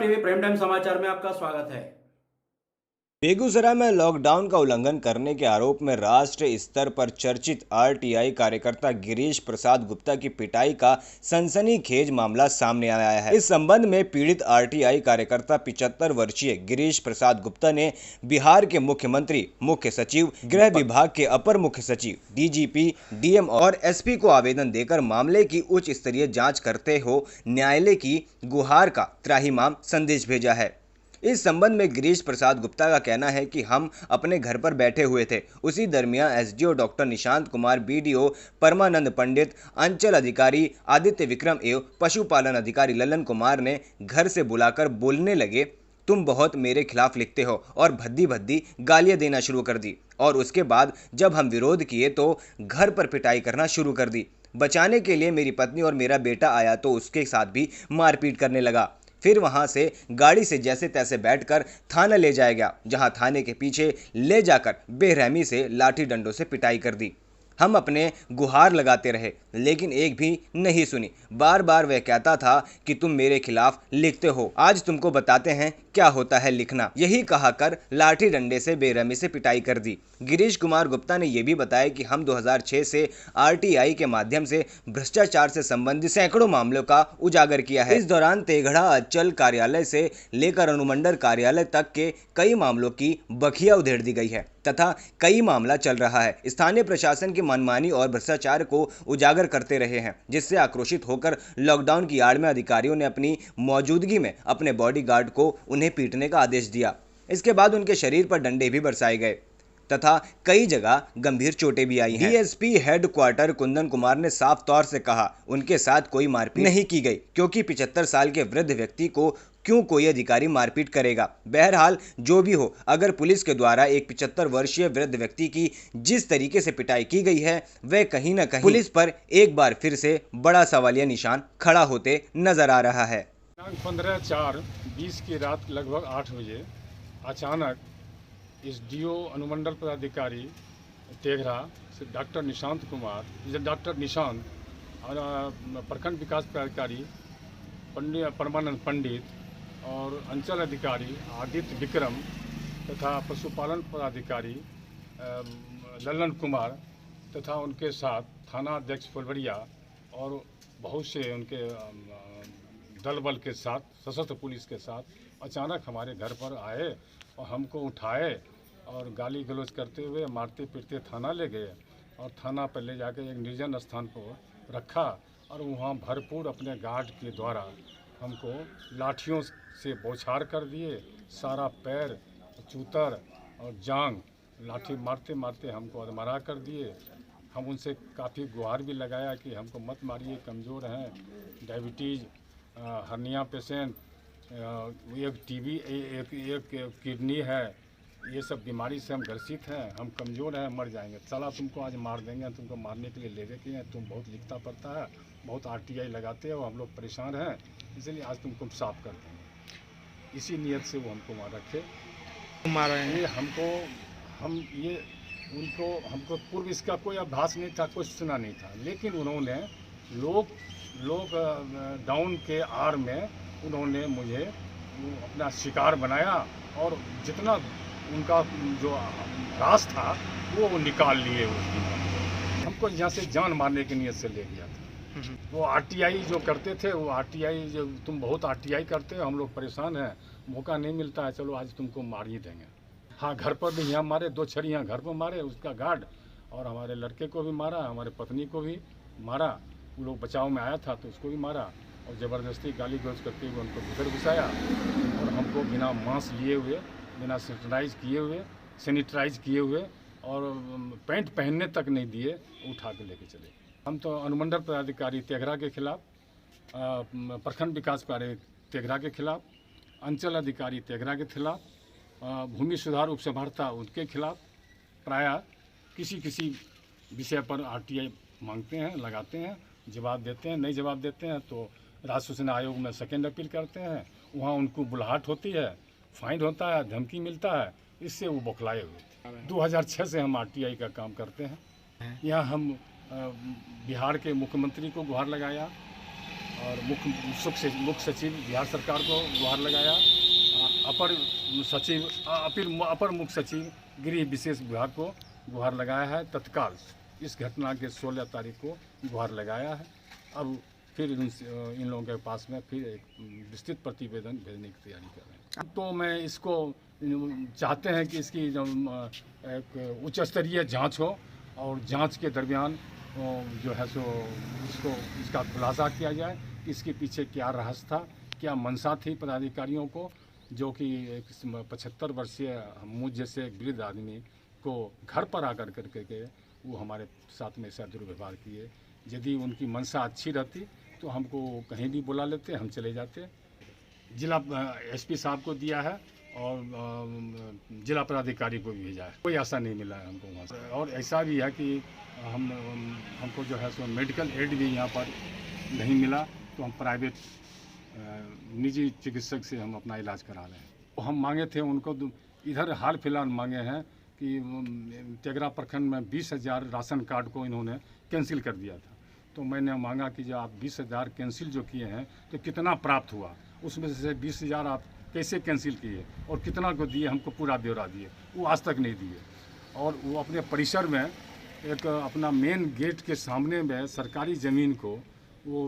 TV prime time समाचार में आपका स्वागत है। बेगूसराय में लॉकडाउन का उल्लंघन करने के आरोप में राष्ट्र स्तर पर चर्चित आरटीआई कार्यकर्ता गिरीश प्रसाद गुप्ता की पिटाई का सनसनीखेज मामला सामने आया है। इस संबंध में पीड़ित आरटीआई कार्यकर्ता 75 वर्षीय गिरीश प्रसाद गुप्ता ने बिहार के मुख्यमंत्री, मुख्य सचिव, गृह विभाग के अपर मुख्य सचिव, डीजीपी, डीएम और एसपी को आवेदन देकर मामले की उच्च स्तरीय जाँच करते हो न्यायालय की गुहार का त्राहिमाम संदेश भेजा है। इस संबंध में गिरीश प्रसाद गुप्ता का कहना है कि हम अपने घर पर बैठे हुए थे। उसी दरमियान SDO doctor Nishant Kumar, BDO Parmanand Pandit, अंचल अधिकारी आदित्य विक्रम एवं पशुपालन अधिकारी ललन कुमार ने घर से बुलाकर बोलने लगे, तुम बहुत मेरे खिलाफ लिखते हो, और भद्दी भद्दी गालियां देना शुरू कर दी। और उसके बाद जब हम विरोध किए तो घर पर पिटाई करना शुरू कर दी। बचाने के लिए मेरी पत्नी और मेरा बेटा आया तो उसके साथ भी मारपीट करने लगा। फिर वहां से गाड़ी से जैसे तैसे बैठकर थाना ले जाया गया, जहां थाने के पीछे ले जाकर बेरहमी से लाठी डंडों से पिटाई कर दी। हम अपने गुहार लगाते रहे लेकिन एक भी नहीं सुनी। बार बार वह कहता था कि तुम मेरे खिलाफ लिखते हो, आज तुमको बताते हैं क्या होता है लिखना। यही कहा कर लाठी डंडे से बेरहमी से पिटाई कर दी। गिरीश कुमार गुप्ता ने यह भी बताया कि हम 2006 से आरटीआई के माध्यम से भ्रष्टाचार से संबंधित सैकड़ों मामलों का उजागर किया है। इस दौरान तेघड़ा अंचल कार्यालय से लेकर अनुमंडल कार्यालय तक के कई मामलों की बखिया उधेड़ दी गई है तथा कई मामला चल रहा है। स्थानीय प्रशासन की मनमानी और भ्रष्टाचार को उजागर करते रहे हैं, जिससे आक्रोशित होकर लॉकडाउन की आड़ में अधिकारियों ने अपनी मौजूदगी में अपने बॉडीगार्ड को उन्हें पीटने का आदेश दिया। इसके बाद उनके शरीर पर डंडे भी बरसाए गए तथा कई जगह गंभीर चोटें भी आई हैं। डीएसपी हेडक्वार्टर कुंदन कुमार ने साफ तौर से कहा उनके साथ कोई मारपीट नहीं की गई, क्योंकि 75 साल के वृद्ध व्यक्ति को क्यों कोई अधिकारी मारपीट करेगा। बहरहाल जो भी हो, अगर पुलिस के द्वारा एक 75 वर्षीय वृद्ध व्यक्ति की जिस तरीके से पिटाई की गई है, वह कहीं न कहीं पुलिस पर एक बार फिर से बड़ा सवालिया निशान खड़ा होते नजर आ रहा है। 15/4/20 की रात लगभग 8 बजे अचानक एसडीओ अनुमंडल पदाधिकारी तेघड़ा से डॉक्टर निशांत कुमार, डॉक्टर निशांत और प्रखंड विकास पदाधिकारी परमानंद पंडित और अंचल अधिकारी आदित्य विक्रम तथा पशुपालन पदाधिकारी ललन कुमार तथा उनके साथ थाना अध्यक्ष फुलवरिया और बहुत से उनके दल बल के साथ, सशस्त्र पुलिस के साथ अचानक हमारे घर पर आए और हमको उठाए और गाली गलौज करते हुए मारते पीटते थाना ले गए और थाना पर ले जाकर एक निर्जन स्थान पर रखा और वहाँ भरपूर अपने गार्ड के द्वारा हमको लाठियों से बौछार कर दिए। सारा पैर, चूतर और जांग लाठी मारते मारते हमको अधमरा कर दिए। हम उनसे काफ़ी गुहार भी लगाया कि हमको मत मारिए, कमज़ोर हैं, डायबिटीज़, हर्निया पेशेंट, एक टीबी, एक किडनी है, ये सब बीमारी से हम ग्रसित हैं, हम कमज़ोर हैं, मर जाएंगे, चला तुमको आज मार देंगे, तुमको मारने के लिए ले रखे हैं, तुम बहुत लिखता पड़ता है, बहुत आरटीआई लगाते हो, हम लोग परेशान हैं, इसलिए आज तुमको साफ कर देंगे। इसी नियत से वो हमको वहाँ रखे मारा है। ये हमको पूर्व इसका कोई अभ्यास नहीं था, कोई सुना नहीं था, लेकिन उन्होंने लोग डाउन के आड़ में उन्होंने मुझे अपना शिकार बनाया और जितना उनका जो राज था वो निकाल लिए। उस दिन हमको यहाँ से जान मारने की नीयत से ले गया था। वो आरटीआई जो करते थे, वो आरटीआई जो तुम बहुत आरटीआई करते हो, हम लोग परेशान हैं, मौका नहीं मिलता है, चलो आज तुमको मार ही देंगे। हाँ, घर पर भी यहाँ मारे, 2 छड़ी यहाँ घर पर मारे उसका गार्ड, और हमारे लड़के को भी मारा, हमारे पत्नी को भी मारा। वो लोग बचाव में आया था तो उसको भी मारा और ज़बरदस्ती गाली गलौज करते हुए उनको भीतर घुसाया और हमको बिना मास्क लिए हुए, बिना सैनिटाइज किए हुए और पैंट पहनने तक नहीं दिए, उठा के लेके चले। हम तो अनुमंडल पदाधिकारी तेघड़ा के खिलाफ, प्रखंड विकास पदाधिकारी तेघड़ा के खिलाफ, अंचल अधिकारी तेघड़ा के खिलाफ, भूमि सुधार उपसभार्ता उनके खिलाफ प्रायः किसी विषय पर आरटीआई मांगते हैं, लगाते हैं, जवाब देते हैं, नहीं जवाब देते हैं तो राज्य सूचना आयोग में सेकेंड अपील करते हैं। वहाँ उनको बुलाहट होती है, फाइन होता है, धमकी मिलता है, इससे वो बौखलाए हुए थे। 2006 से हम आरटीआई का काम करते हैं। यहाँ हम बिहार के मुख्यमंत्री को गुहार लगाया और मुख्य सचिव बिहार सरकार को गुहार लगाया, अपर मुख्य सचिव गृह विशेष विभाग को गुहार लगाया है। तत्काल इस घटना के 16 तारीख को गुहार लगाया है। अब फिर इन लोगों के पास में फिर एक विस्तृत प्रतिवेदन भेजने की तैयारी कर रहे हैं। तो मैं इसको चाहते हैं कि इसकी जो एक उच्च स्तरीय जांच हो और जांच के दरमियान जो है सो इसका खुलासा किया जाए कि इसके पीछे क्या रहस्य था, क्या मंशा थी पदाधिकारियों को, जो कि 75 वर्षीय मुझ जैसे वृद्ध आदमी को घर पर आकर करके वो हमारे साथ में ऐसा दुर्व्यवहार किए। यदि उनकी मंशा अच्छी रहती तो हमको कहीं भी बुला लेते, हम चले जाते। जिला एसपी साहब को दिया है और जिला पदाधिकारी को भी भेजा है, कोई ऐसा नहीं मिला है हमको वहाँ से। और ऐसा भी है कि हमको जो है सो मेडिकल एड भी यहाँ पर नहीं मिला, तो हम प्राइवेट निजी चिकित्सक से हम अपना इलाज करा रहे हैं। तो हम मांगे थे उनको, इधर हाल फिलहाल मांगे हैं कि तेघरा प्रखंड में 20,000 राशन कार्ड को इन्होंने कैंसिल कर दिया था। तो मैंने मांगा कि जब आप 20,000 कैंसिल जो किए हैं तो कितना प्राप्त हुआ, उसमें से 20,000 आप कैसे कैंसिल किए और कितना को दिए, हमको पूरा ब्यौरा दिए। वो आज तक नहीं दिए। और वो अपने परिसर में एक अपना मेन गेट के सामने में सरकारी ज़मीन को वो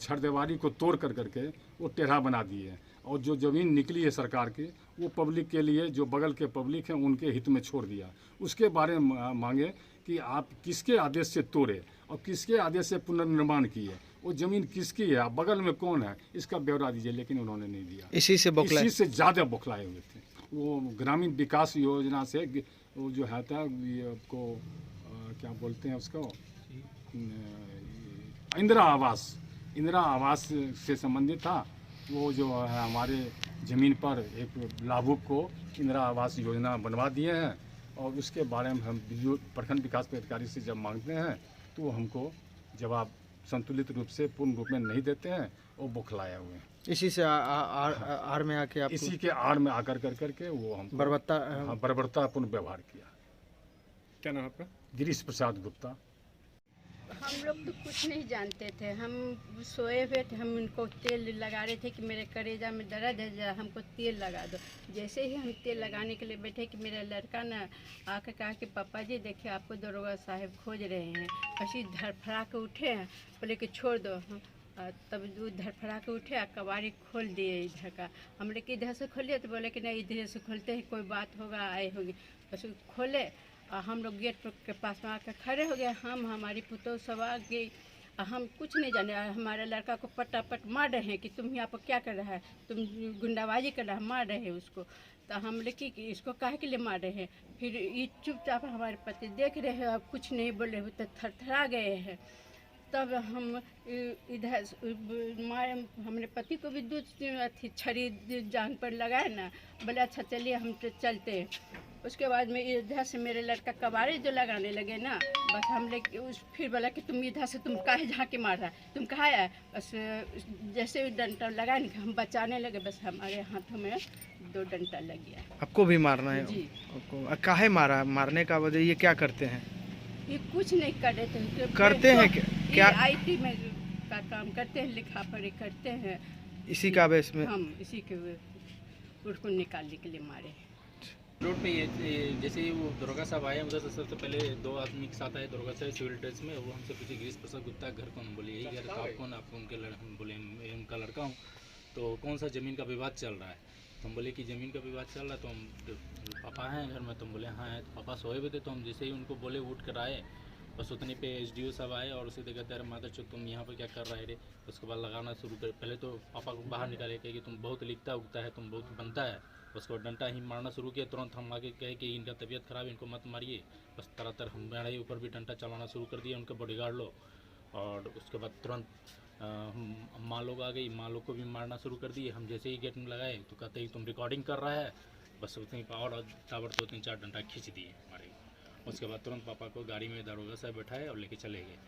छरदीवारी को तोड़ कर करके वो टेढ़ा बना दिए। और जो ज़मीन निकली है सरकार की, वो पब्लिक के लिए, जो बगल के पब्लिक हैं उनके हित में छोड़ दिया। उसके बारे में मांगे कि आप किसके आदेश से तोड़े और किसके आदेश से पुनर्निर्माण किए, वो ज़मीन किसकी है, बगल में कौन है, इसका ब्यौरा दीजिए। लेकिन उन्होंने नहीं दिया। इसी से ज़्यादा बौखलाए हुए थे। वो ग्रामीण विकास योजना से वो जो है था, ये आपको क्या बोलते हैं उसको, इंदिरा आवास से संबंधित था। वो जो है हमारे ज़मीन पर एक लाभुक को इंदिरा आवास योजना बनवा दिए हैं, और उसके बारे में हम प्रखंड विकास पदाधिकारी से जब मांगते हैं तो वो हमको जवाब संतुलित रूप से पूर्ण रूप में नहीं देते हैं, वो बौखलाए हुए हैं। इसी से आड़ में आके आप इसी के आड़ में आकर करके वो हम बर्बरतापूर्ण व्यवहार किया। क्या नाम आपका? गिरीश प्रसाद गुप्ता। हम लोग तो कुछ नहीं जानते थे। हम सोए हुए थे, हम उनको तेल लगा रहे थे कि मेरे कलेजा में दर्द है, जरा हमको तेल लगा दो। जैसे ही हम तेल लगाने के लिए बैठे कि मेरा लड़का ना आकर कहा कि पापा जी देखिए आपको दरोगा साहब खोज रहे हैं। ऐसे धड़फड़ा के उठे हैं, बोले कि छोड़ दो। तब वो धड़फड़ा के उठे, कबाड़ी खोल दिए इधर का। हम लोग इधर से खोलिए तो बोले कि नहीं इधर से खोलते हैं, कोई बात होगा, आए होगी। बस खोले और हम लोग गेट के पास में आकर खड़े हो गए। हमारी पुतोह सब आ गई। हम कुछ नहीं जाने। हमारे लड़का को पटापट मार रहे हैं कि तुम यहाँ पर क्या कर रहा है, तुम गुंडाबाजी कर रहा है, मार रहे हैं उसको। तो हम लोग कि इसको काहे के लिए मार रहे हैं। फिर ये चुपचाप हमारे पति देख रहे हैं, अब कुछ नहीं बोले, तो थरथरा गए हैं। तब हम इधर हमने पति को भी दूध छड़ी जान पर लगाए ना, बोले अच्छा चलिए हम तो चलते हैं। उसके बाद में इधर से मेरे लड़का कबाड़ी जो लगाने लगे ना, बस हम लोग फिर बोला कि तुम इधर से, तुम काहे झाँके मार रहा है, तुम कहाँ आए। बस जैसे डंडा लगाए ना, हम बचाने लगे, बस हमारे हाथों में 2 डंडा लग गया। आपको भी मारना है? जी। आपको काहे मारा? मारने का वजह ये क्या करते हैं? ये कुछ नहीं कर रहे थे। करते हैं क्या? IT में का काम करते हैं, लिखा पढ़ी करते हैं। इसी का बेस में हम इसी के उसको निकालने के लिए मारे। रोड पे ये जैसे ही वो दरोगा साहब आए, उधर से सबसे पहले 2 आदमी के साथ आए दरोगा साहब सिविल ड्रेस में। वो हमसे पूछे गिरीश प्रसाद गुप्ता घर कौन, बोले यही घर। तो आप कौन? आपको उनके हम बोले मैं उनका लड़का हूँ। तो कौन सा ज़मीन का विवाद चल रहा है? तो हम बोले कि ज़मीन का विवाद चल रहा है। तो हम पापा हैं घर में? तो हम बोले हाँ है। तो पापा सोए हुए थे। तो हम जैसे ही उनको बोले उठ कर आए, बस उतने पे SDO साहब आए और उसे देखा अरे माता चो तुम यहाँ पर क्या कर रहा है रे। उसके बाद लगाना शुरू कर। पहले तो पापा को बाहर निकाले, कहे कि तुम बहुत लिखता उगता है, तुम बहुत बनता है। उसको डंडा ही मारना शुरू किया। तुरंत हम आगे कहे कि इनका तबीयत ख़राब है, इनको मत मारिए। बस तरह हमारे ऊपर भी डंडा चलाना शुरू कर दिया, उनके बॉडीगार्ड लोग। और उसके बाद तुरंत माँ लोग आ गई, माँ लोग को भी मारना शुरू कर दिए। हम जैसे ही गेट में लगाए तो कहते ही तुम रिकॉर्डिंग कर रहा है। बस उतनी पावर और टावर तो 3-4 डंडा खींच दिए हमारे। उसके बाद तुरंत पापा को गाड़ी में दरोगा साहब बैठाए और लेके चले गए।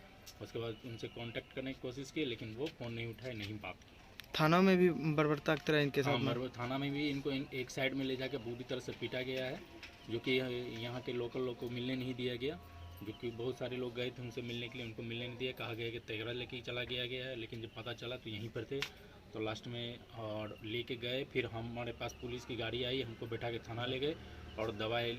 उसके बाद उनसे कांटेक्ट करने की कोशिश की, लेकिन वो फ़ोन नहीं उठाए, नहीं बात की। थाना में भी बर्बरता की तरह इनके साथ? हाँ, थाना में भी इनको एक साइड में ले जाकर बुरी तरह से पीटा गया है, जो कि यहाँ के लोकल लोग को मिलने नहीं दिया गया। क्योंकि बहुत सारे लोग गए थे उनसे मिलने के लिए, उनको मिलने नहीं दिया, कहा गया कि तेघरा लेके चला गया है, लेकिन जब पता चला तो यहीं पर थे। तो लास्ट में और लेके गए, फिर हमारे पास पुलिस की गाड़ी आई, हमको बैठा के थाना ले गए और दवाई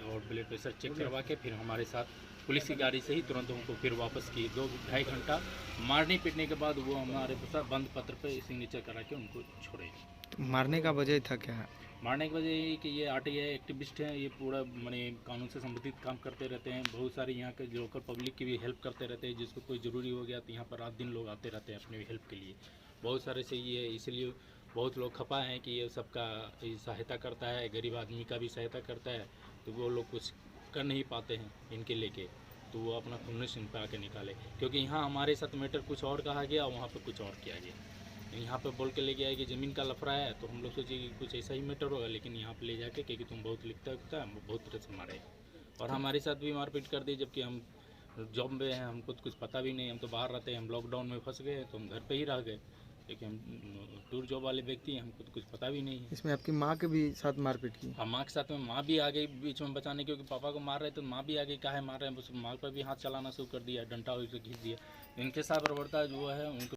और ब्लड प्रेशर चेक करवा के फिर हमारे साथ पुलिस की गाड़ी से ही तुरंत हमको फिर वापस किए। 2-2.5 घंटा मारने पीटने के बाद वो हमारे साथ बंद पत्र पे सिग्नेचर करा के उनको छोड़े। तो मारने का वजह था क्या? मारने की वजह यही कि ये आरटीआई एक्टिविस्ट हैं, ये पूरा माने कानून से संबंधित काम करते रहते हैं। बहुत सारे यहाँ के लोकल पब्लिक की भी हेल्प करते रहते हैं, जिसको कोई ज़रूरी हो गया तो यहाँ पर रात दिन लोग आते रहते हैं अपने हेल्प के लिए। बहुत सारे से ये इसलिए बहुत लोग खपा हैं कि ये सबका सहायता करता है, गरीब आदमी का भी सहायता करता है, तो वो लोग कुछ कर नहीं पाते हैं इनके लेके, तो वो अपना खुन्नस इन पर आके निकाले। क्योंकि यहाँ हमारे साथ मैटर कुछ और कहा गया, वहाँ पर कुछ और किया गया। यहाँ पे बोल के ले गया है कि ज़मीन का लफड़ा है, तो हम लोग सोचे कि कुछ ऐसा ही मैटर होगा, लेकिन यहाँ पे ले जाके क्योंकि तुम बहुत लिखता है, बहुत तरह से मारे और हमारे साथ भी मारपीट कर दी, जबकि हम जॉब में हैं, हमको तो कुछ पता भी नहीं, हम तो बाहर रहते हैं, हम लॉकडाउन में फंस गए तो हम घर पे ही रह गए, क्योंकि हम टूर जॉब वाले व्यक्ति हैं, हमको तो कुछ पता भी नहीं है। इसमें आपकी माँ के भी साथ मारपीट की? हाँ, माँ के साथ में माँ भी आ गई बीच में बचाने, क्योंकि पापा को मार रहे तो माँ भी आ गई, काहे मार रहे हैं, बस माँ पर भी हाथ चलाना शुरू कर दिया, डंडा उसे खींच दिया। इनके साथ बर्बरता जो है उनको